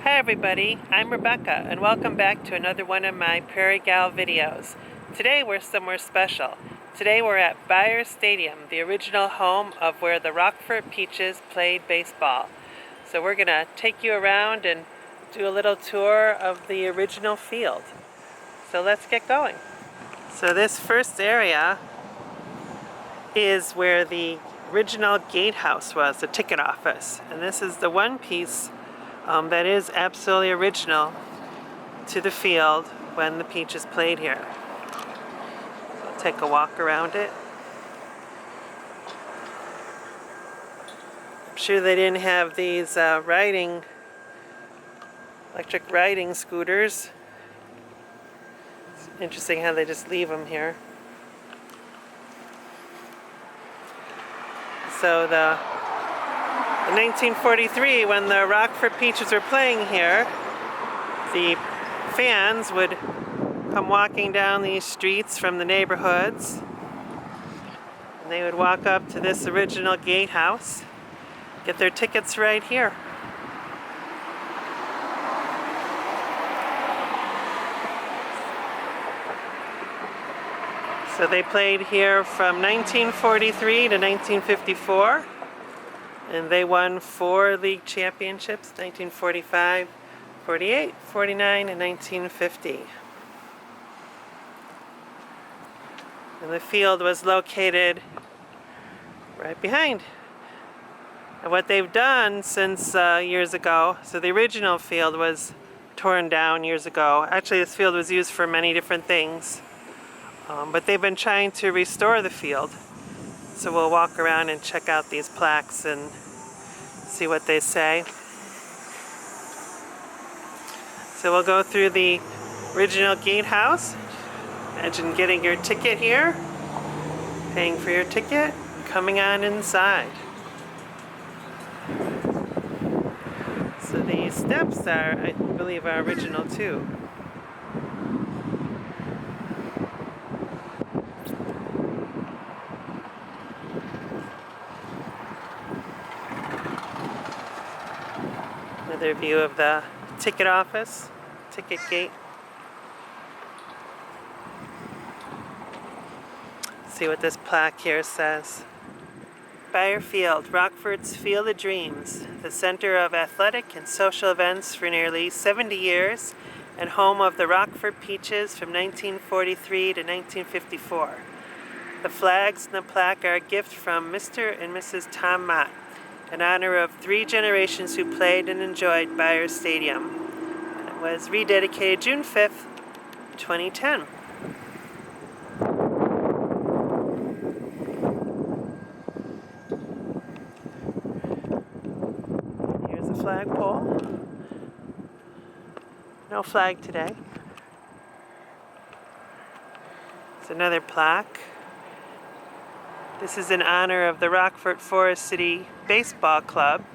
Hi everybody, I'm Rebecca and welcome back to another one of my Prairie Gal videos. Today we're somewhere special. Today we're at Beyer Stadium, the original home of where the Rockford Peaches played baseball. So we're going to take you around and do a little tour of the original field. So let's get going. So this first area is where the original gatehouse was, the ticket office. And this is the one piece that is absolutely original to the field when the Peaches played here. We'll take a walk around it. I'm sure they didn't have these electric riding scooters. It's interesting how they just leave them here. So in 1943, when the Rockford Peaches were playing here, the fans would come walking down these streets from the neighborhoods, and they would walk up to this original gatehouse, get their tickets right here. So they played here from 1943 to 1954. And they won 4 league championships, 1945, 48, 49, and 1950. And the field was located right behind. And what they've done since years ago, so the original field was torn down years ago. Actually, this field was used for many different things. But they've been trying to restore the field. So we'll walk around and check out these plaques and see what they say. So we'll go through the original gatehouse. Imagine getting your ticket here, paying for your ticket, coming on inside. So the steps are, I believe, are original too. Another view of the ticket office, ticket gate. See what this plaque here says. Beyer Field, Rockford's Field of Dreams, the center of athletic and social events for nearly 70 years, and home of the Rockford Peaches from 1943 to 1954. The flags and the plaque are a gift from Mr. and Mrs. Tom Mott, in honor of 3 generations who played and enjoyed Beyer Stadium. And it was rededicated June 5th, 2010. Here's a flagpole. No flag today. It's another plaque. This is in honor of the Rockford Forest City Baseball Club.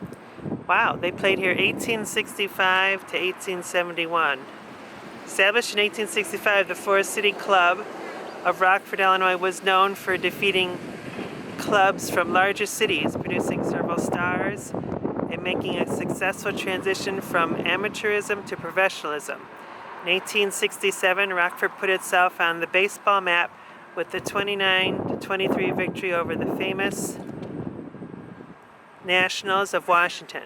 Wow, they played here 1865 to 1871. Established in 1865, the Forest City Club of Rockford, Illinois was known for defeating clubs from larger cities, producing several stars, and making a successful transition from amateurism to professionalism. In 1867, Rockford put itself on the baseball map with the 29-23 victory over the famous Nationals of Washington.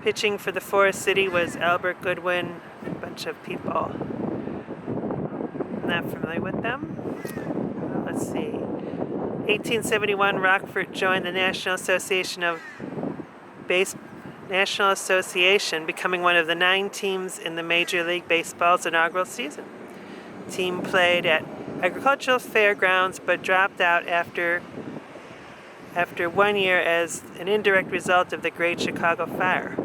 Pitching for the Forest City was Albert Goodwin, a bunch of people. I'm not familiar with them. Let's see. 1871, Rockford joined the National Association, becoming one of the 9 teams in the Major League Baseball's inaugural season. The team played at agricultural fairgrounds, but dropped out after 1 year as an indirect result of the Great Chicago Fire.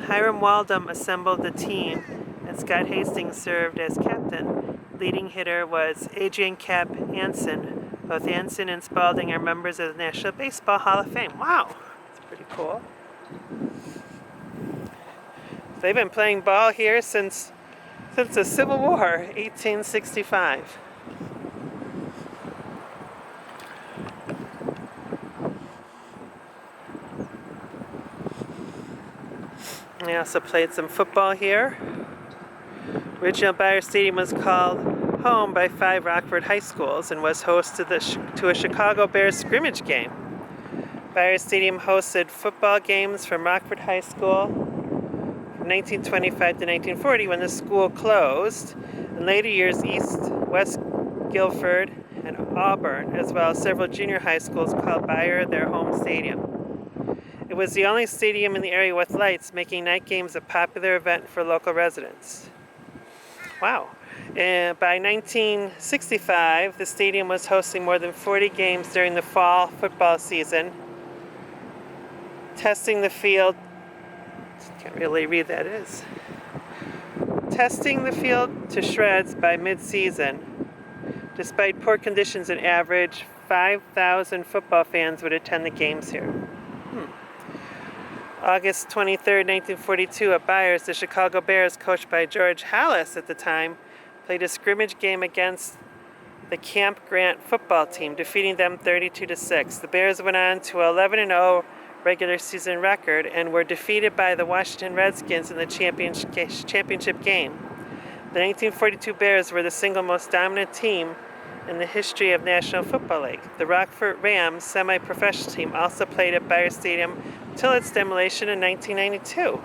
Hiram Waldom assembled the team, and Scott Hastings served as captain. Leading hitter was Adrian Cap Anson. Both Anson and Spalding are members of the National Baseball Hall of Fame. Wow, that's pretty cool. They've been playing ball here since the Civil War, 1865. They also played some football here. Original Beyer Stadium was called home by 5 Rockford high schools and was host to a Chicago Bears scrimmage game. Beyer Stadium hosted football games from Rockford High School from 1925 to 1940 when the school closed. In later years, East, West Guilford, and Auburn, as well as several junior high schools, called Beyer their home stadium. It was the only stadium in the area with lights, making night games a popular event for local residents. Wow. By 1965, the stadium was hosting more than 40 games during the fall football season, testing the field. Can't really read that is. Testing the field to shreds by mid-season. Despite poor conditions, an average 5,000 football fans would attend the games here. August 23, 1942, at Beyers, the Chicago Bears, coached by George Halas at the time, played a scrimmage game against the Camp Grant football team, defeating them 32-6. The Bears went on to 11-0 regular season record and were defeated by the Washington Redskins in the championship game. The 1942 Bears were the single most dominant team in the history of National Football League. The Rockford Rams semi-professional team also played at Beyer Stadium till its demolition in 1992.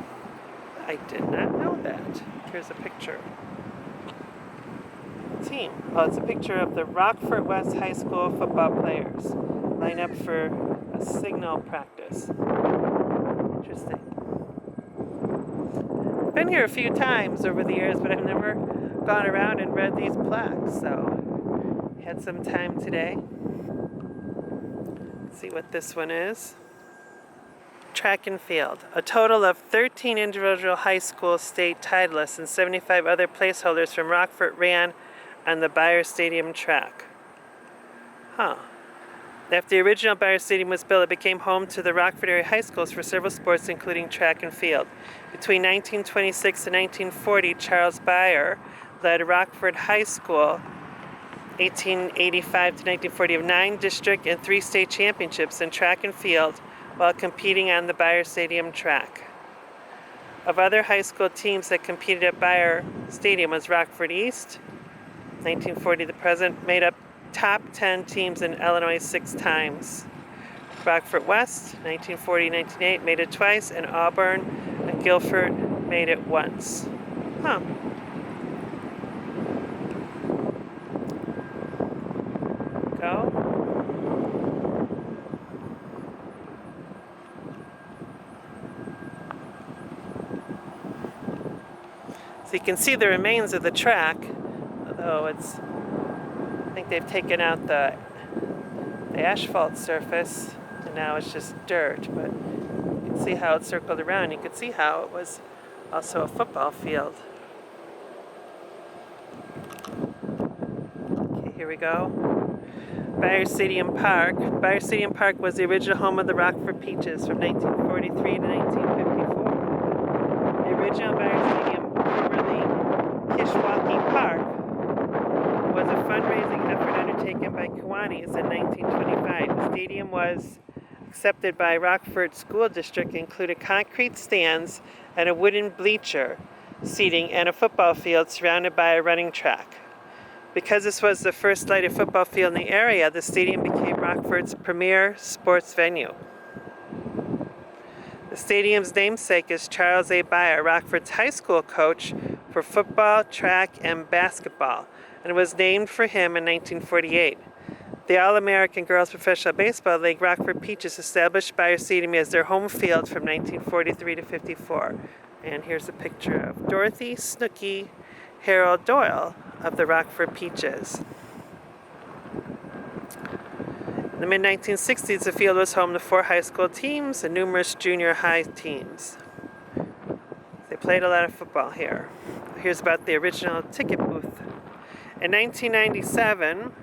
I did not know that. Here's a picture. Team. Oh, it's a picture of the Rockford West High School football players line up for a signal practice. Interesting. I've been here a few times over the years, but I've never gone around and read these plaques, so had some time today. Let's see what this one is. Track and field. A total of 13 individual high school state titleists and 75 other placeholders from Rockford ran on the Beyer Stadium track. After the original Beyer Stadium was built, it became home to the Rockford area high schools for several sports, including track and field. Between 1926 and 1940, Charles Beyer led Rockford High School 1885 to 1940 of 9 district and 3 state championships in track and field while competing on the Beyer Stadium track. Of other high school teams that competed at Beyer Stadium was Rockford East, 1940 the present, made up top 10 teams in Illinois 6 times. Rockford West, 1940-1908, made it twice, and Auburn and Guilford made it once. Go. So you can see the remains of the track, although I think they've taken out the asphalt surface, and now it's just dirt, but you can see how it circled around. You can see how it was also a football field. Okay, here we go. Beyer Stadium Park. Beyer Stadium Park was the original home of the Rockford Peaches from 1943 to 1954. The original Beyer Stadium, formerly Kishwaukee Park, was a fundraising effort undertaken by Kiwanis in 1925. The stadium was accepted by Rockford School District, included concrete stands and a wooden bleacher seating and a football field surrounded by a running track. Because this was the first lighted football field in the area, the stadium became Rockford's premier sports venue. The stadium's namesake is Charles A. Beyer, Rockford's high school coach for football, track, and basketball, and was named for him in 1948. The All-American Girls Professional Baseball League, Rockford Peaches, established Beyer Stadium as their home field from 1943 to 54. And here's a picture of Dorothy Snooky Harold Doyle of the Rockford Peaches. In the mid-1960s, the field was home to 4 high school teams and numerous junior high teams. They played a lot of football here. Here's about the original ticket booth. In 1997,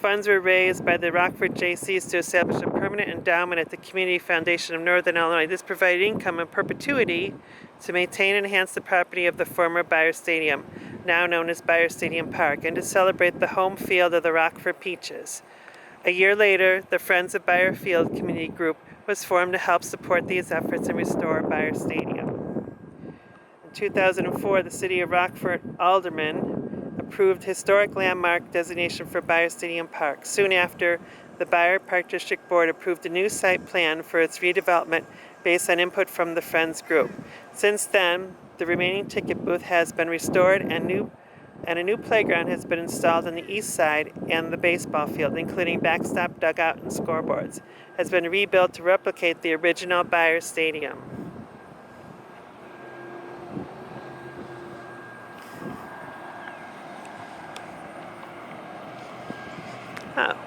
funds were raised by the Rockford JCs to establish a permanent endowment at the Community Foundation of Northern Illinois. This provided income in perpetuity to maintain and enhance the property of the former Beyer Stadium, now known as Beyer Stadium Park, and to celebrate the home field of the Rockford Peaches. A year later, the Friends of Beyer Field Community Group was formed to help support these efforts and restore Beyer Stadium. 2004, the City of Rockford Aldermen approved historic landmark designation for Beyer Stadium Park. Soon after, the Beyer Park District Board approved a new site plan for its redevelopment based on input from the Friends Group. Since then, the remaining ticket booth has been restored and a new playground has been installed on the east side, and the baseball field, including backstop, dugout, and scoreboards, has been rebuilt to replicate the original Beyer Stadium.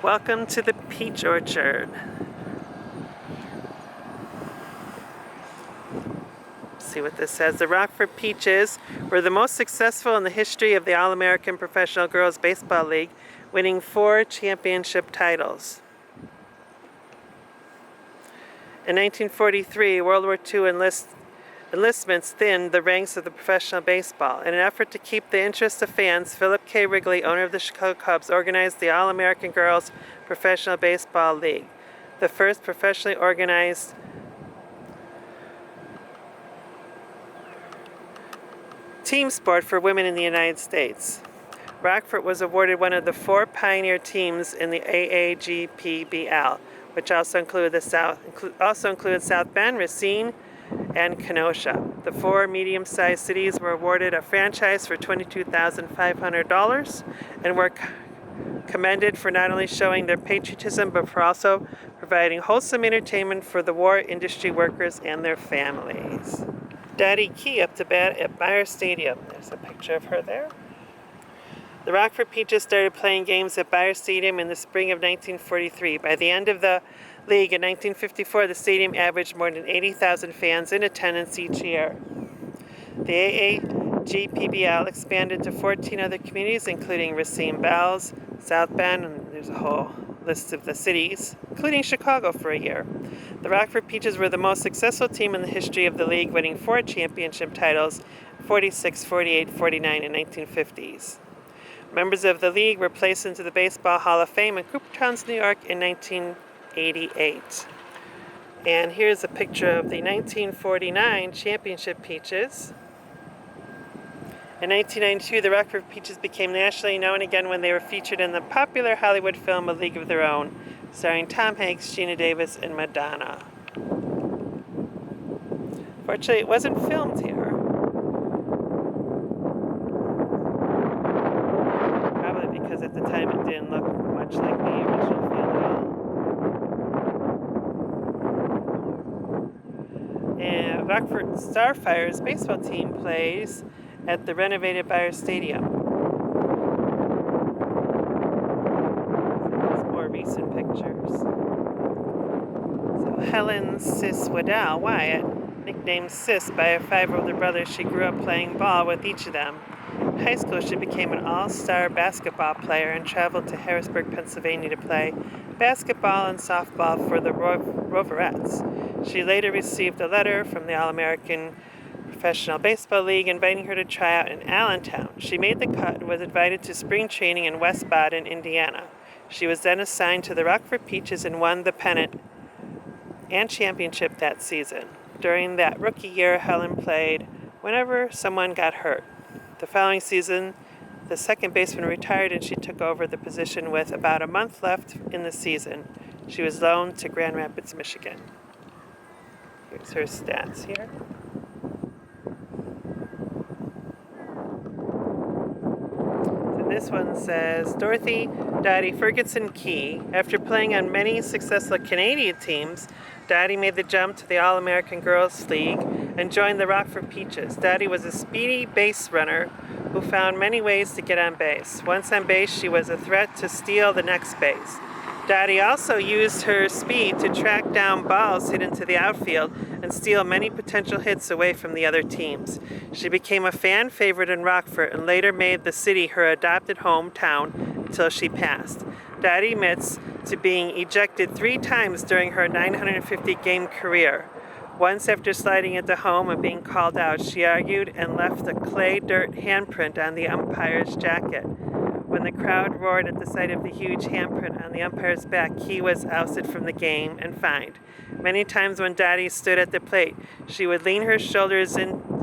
Welcome to the Peach Orchard. Let's see what this says. The Rockford Peaches were the most successful in the history of the All-American Professional Girls Baseball League, winning 4 championship titles. In 1943, World War II enlistments thinned the ranks of the professional baseball. In an effort to keep the interest of fans, Philip K. Wrigley, owner of the Chicago Cubs, organized the All-American Girls Professional Baseball League, the first professionally organized team sport for women in the United States. Rockford was awarded one of the 4 pioneer teams in the AAGPBL, which also included South Bend, Racine, and Kenosha. The 4 medium-sized cities were awarded a franchise for $22,500 and were commended for not only showing their patriotism but for also providing wholesome entertainment for the war industry workers and their families. Daddy Key up to bat at Beyer Stadium. There's a picture of her there. The Rockford Peaches started playing games at Beyer Stadium in the spring of 1943. By the end of the league in 1954, the stadium averaged more than 80,000 fans in attendance each year. The AAGPBL expanded to 14 other communities, including Racine Bells, South Bend, and there's a whole list of the cities, including Chicago for a year. The Rockford Peaches were the most successful team in the history of the league, winning 4 championship titles, 46, 48, 49, and 1950s. Members of the league were placed into the Baseball Hall of Fame in Coopertowns, New York in 1988. And here's a picture of the 1949 championship Peaches. In 1992, the Rockford Peaches became nationally known again when they were featured in the popular Hollywood film A League of Their Own, starring Tom Hanks, Geena Davis, and Madonna. Fortunately, it wasn't filmed here. Probably because at the time it didn't look much like the original field at all. And Rockford Starfire's baseball team plays at the renovated Beyer Stadium. These more recent pictures. So Helen Sis Waddell Wyatt, nicknamed Sis by her 5 older brothers, she grew up playing ball with each of them. In high school, she became an all-star basketball player and traveled to Harrisburg, Pennsylvania to play basketball and softball for the Roverettes. She later received a letter from the All-American Professional Baseball League inviting her to try out in Allentown. She made the cut and was invited to spring training in West Baden, Indiana. She was then assigned to the Rockford Peaches and won the pennant and championship that season. During that rookie year, Helen played whenever someone got hurt. The following season, the second baseman retired and she took over the position with about a month left in the season. She was loaned to Grand Rapids, Michigan. Here's her stats here. This one says, Dorothy Dottie Ferguson Key. After playing on many successful Canadian teams, Dottie made the jump to the All-American Girls League and joined the Rockford Peaches. Dottie was a speedy base runner who found many ways to get on base. Once on base, she was a threat to steal the next base. Dottie also used her speed to track down balls hit into the outfield and steal many potential hits away from the other teams. She became a fan favorite in Rockford and later made the city her adopted hometown until she passed. Dottie admits to being ejected 3 times during her 950-game career. Once, after sliding into home and being called out, she argued and left a clay dirt handprint on the umpire's jacket. When the crowd roared at the sight of the huge handprint on the umpire's back, he was ousted from the game and fined. Many times when Dottie stood at the plate, she would lean her shoulders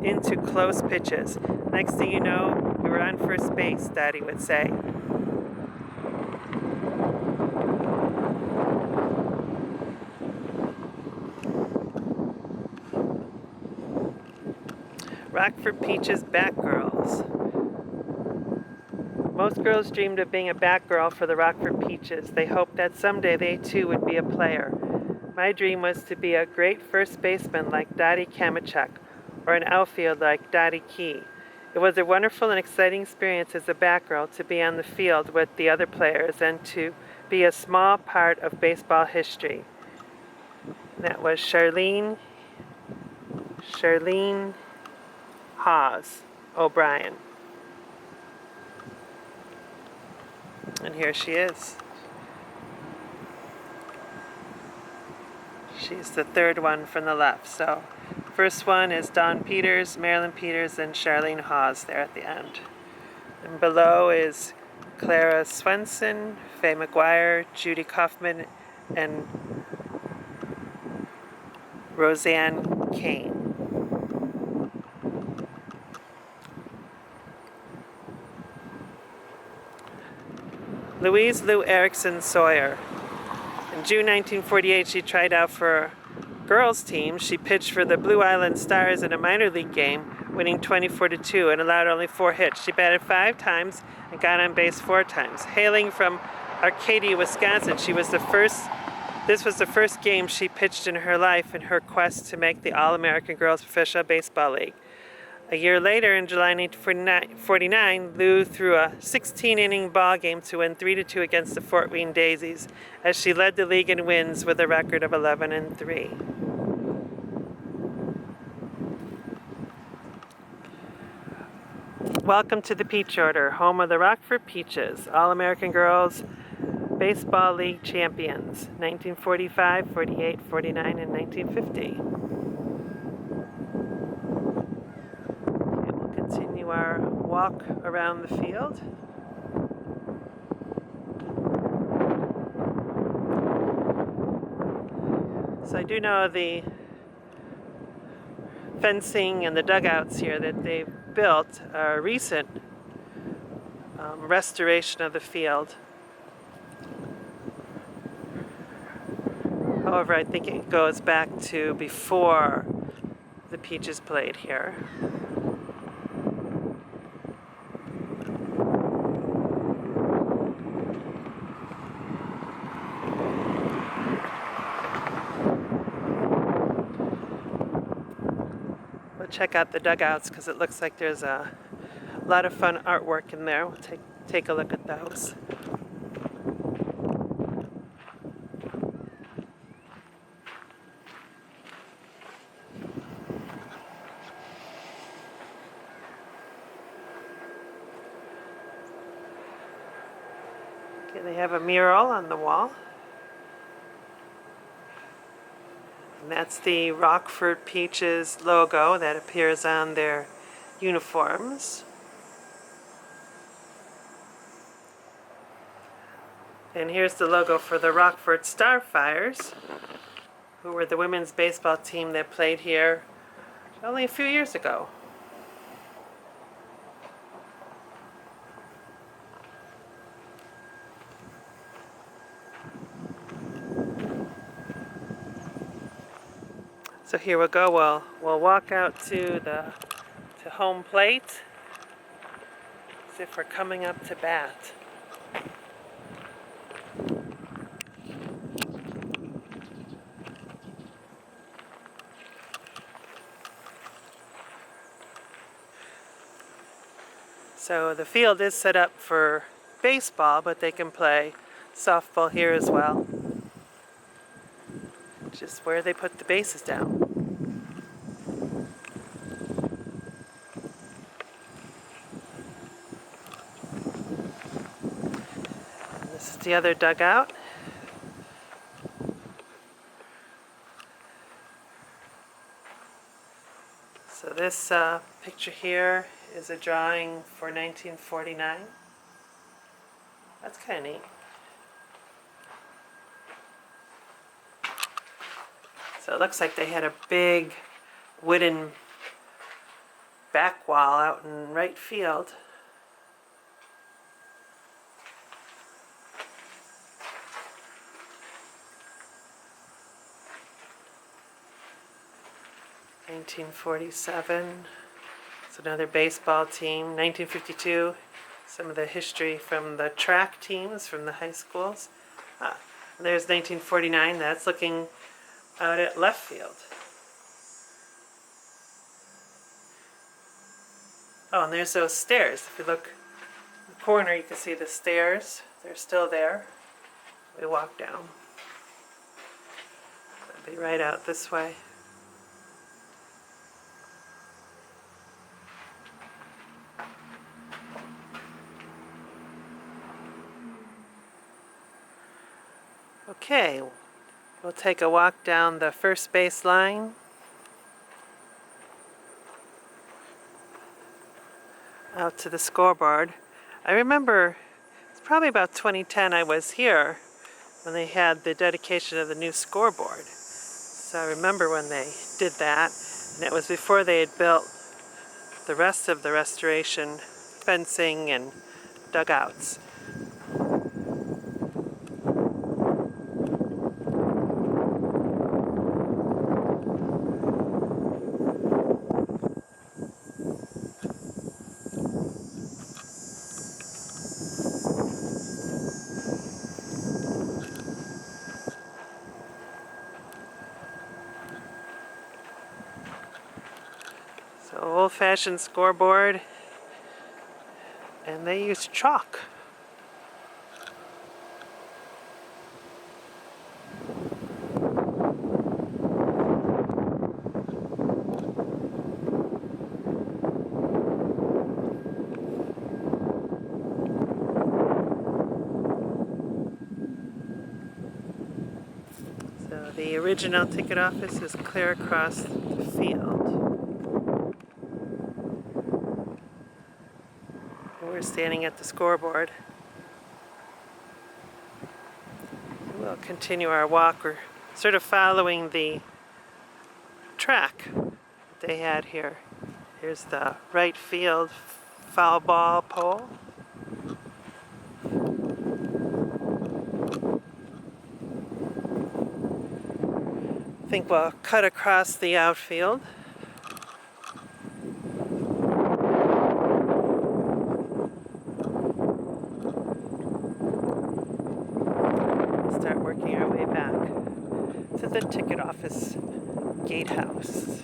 into close pitches. Next thing you know, you were on first base, Daddy would say. Rockford Peaches Batgirls. Most girls dreamed of being a Batgirl for the Rockford Peaches. They hoped that someday they too would be a player. My dream was to be a great first baseman like Dottie Kamachuk, or an outfield like Dottie Key. It was a wonderful and exciting experience as a Batgirl to be on the field with the other players and to be a small part of baseball history. That was Charlene Hawes O'Brien. And here she is. She's the third one from the left. So first one is Dawn Peters, Marilyn Peters, and Charlene Hawes there at the end. And below is Clara Swenson, Faye McGuire, Judy Kaufman, and Roseanne Kane. Louise Lou Erickson Sawyer. In June 1948, she tried out for a girls' team. She pitched for the Blue Island Stars in a minor league game, winning 24-2 and allowed only 4 hits. She batted 5 times and got on base 4 times. Hailing from Arcadia, Wisconsin, this was the first game she pitched in her life in her quest to make the All-American Girls Professional Baseball League. A year later, in July 1949, Lou threw a 16-inning ball game to win 3-2 against the Fort Wayne Daisies, as she led the league in wins with a record of 11-3. Welcome to the Peach Order, home of the Rockford Peaches, All-American Girls Baseball League champions, 1945, 48, 49, and 1950. Continue our walk around the field. So I do know the fencing and the dugouts here that they've built are a recent restoration of the field. However, I think it goes back to before the Peaches played here. Check out the dugouts because it looks like there's a lot of fun artwork in there. We'll take a look at those. Okay, they have a mural on the wall. And that's the Rockford Peaches logo that appears on their uniforms. And here's the logo for the Rockford Starfires, who were the women's baseball team that played here only a few years ago. So here we go. We'll walk out to home plate as if we're coming up to bat. So the field is set up for baseball, but they can play softball here as well. Just where they put the bases down. And this is the other dugout. So this picture here is a drawing for 1949. That's kind of neat. So it looks like they had a big wooden back wall out in right field. (1947). It's another baseball team. 1952. Some of the history from the track teams from the high schools. There's 1949. That's looking out at left field. Oh, and there's those stairs. If you look in the corner, you can see the stairs. They're still there. We walk down. They'll be right out this way. Okay, we'll take a walk down the first base line. Out to the scoreboard. I remember, it's probably about 2010 I was here when they had the dedication of the new scoreboard. So I remember when they did that, and it was before they had built the rest of the restoration fencing and dugouts. So old-fashioned scoreboard, and they used chalk. So the original ticket office is clear across the field. We're standing at the scoreboard. We'll continue our walk. We're sort of following the track that they had here. Here's the right field foul ball pole. I think we'll cut across the outfield. Start working our way back to the ticket office gatehouse.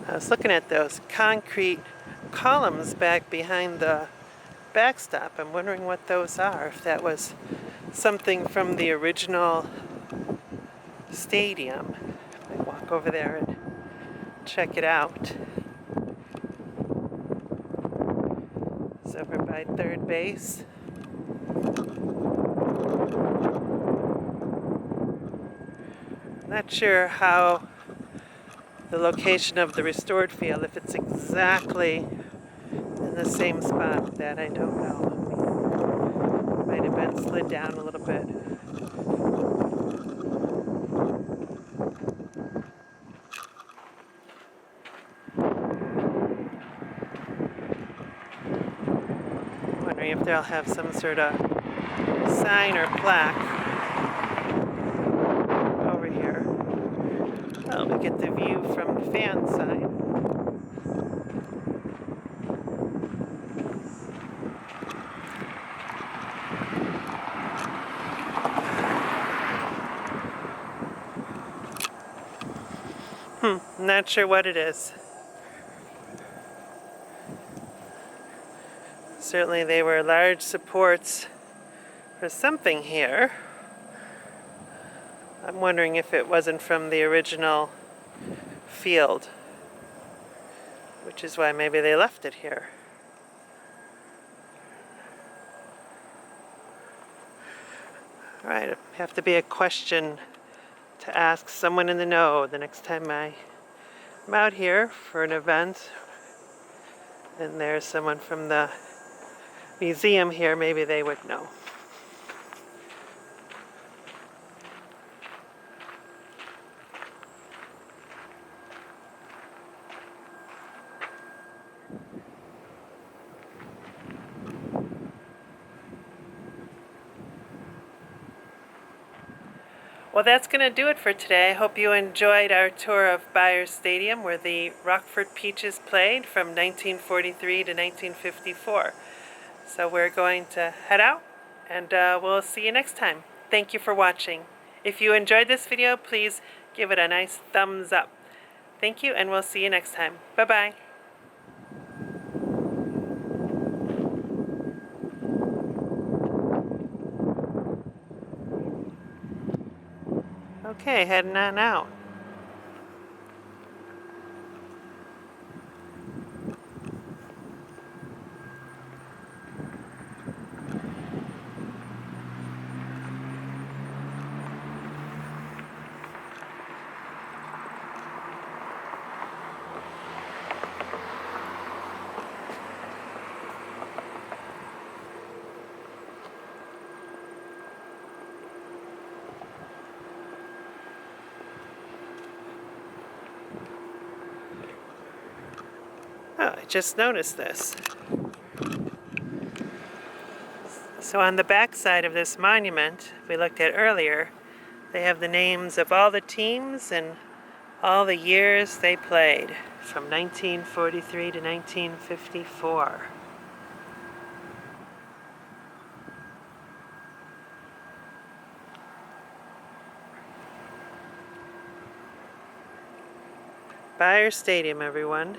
I was looking at those concrete columns back behind the backstop. I'm wondering what those are, if that was something from the original stadium. I might walk over there and check it out. It's over by third base. Not sure how the location of the restored field, if it's exactly in the same spot, that I don't know. Might have been slid down a little bit. Wondering if they'll have some sort of sign or plaque over here. Well, we get the view from the fan side. Not sure what it is. Certainly they were large supports for something here. I'm wondering if it wasn't from the original field. which is why maybe they left it here. All right, it have to be a question to ask someone in the know the next time I'm out here for an event and there's someone from the museum here, maybe they would know. Well, that's going to do it for today. I hope you enjoyed our tour of Beyer Stadium, where the Rockford Peaches played from 1943 to 1954. So we're going to head out, and we'll see you next time. Thank you for watching. If you enjoyed this video, please give it a nice thumbs up. Thank you, and we'll see you next time. Bye-bye. Okay, heading on out. Oh, I just noticed this. So on the back side of this monument we looked at earlier, they have the names of all the teams and all the years they played from 1943 to 1954. Beyer Stadium, everyone.